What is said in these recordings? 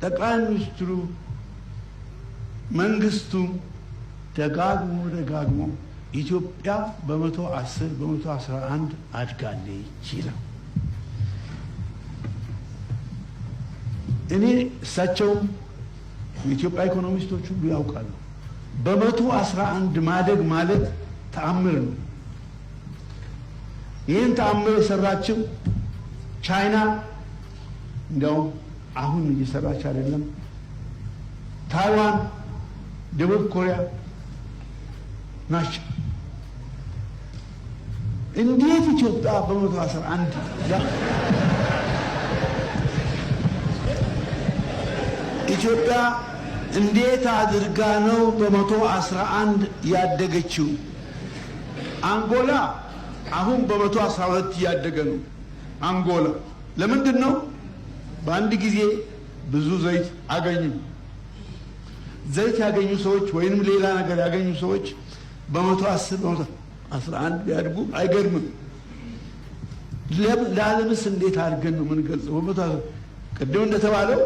ጠቅላይ ሚኒስትሩ መንግስቱ ደጋግሞ ኢትዮጵያ በ110 በ111 አድጋለች ይላል። እኔ እሳቸው የኢትዮጵያ ኢኮኖሚስቶች ሁሉ ያውቃሉ። በ111 ማደግ ማለት ተአምር ነው። ይህን ተአምር የሰራችው ቻይና እንደው አሁን እየሰራች አይደለም፣ ታይዋን፣ ደቡብ ኮሪያ ናቸው። እንዴት ኢትዮጵያ በ111 ኢትዮጵያ እንዴት አድርጋ ነው በ111 ያደገችው? አንጎላ አሁን በ112 ያደገ ነው። አንጎላ ለምንድን ነው? በአንድ ጊዜ ብዙ ዘይት አገኙ። ዘይት ያገኙ ሰዎች ወይንም ሌላ ነገር ያገኙ ሰዎች በ110 በ111 ቢያድጉ አይገርምም። ለዓለምስ እንዴት አድርገን ነው የምንገልጸው? ቅድም እንደተባለው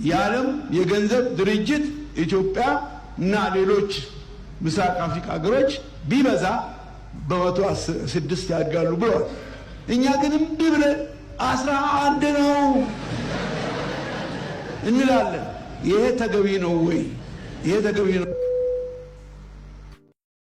የዓለም የገንዘብ ድርጅት ኢትዮጵያ እና ሌሎች ምስራቅ አፍሪካ ሀገሮች ቢበዛ በ106 ያድጋሉ ብለዋል። እኛ ግን እምቢ ብለን 11 ነው እንላለን። ይሄ ተገቢ ነው ወይ? ይሄ ተገቢ ነው?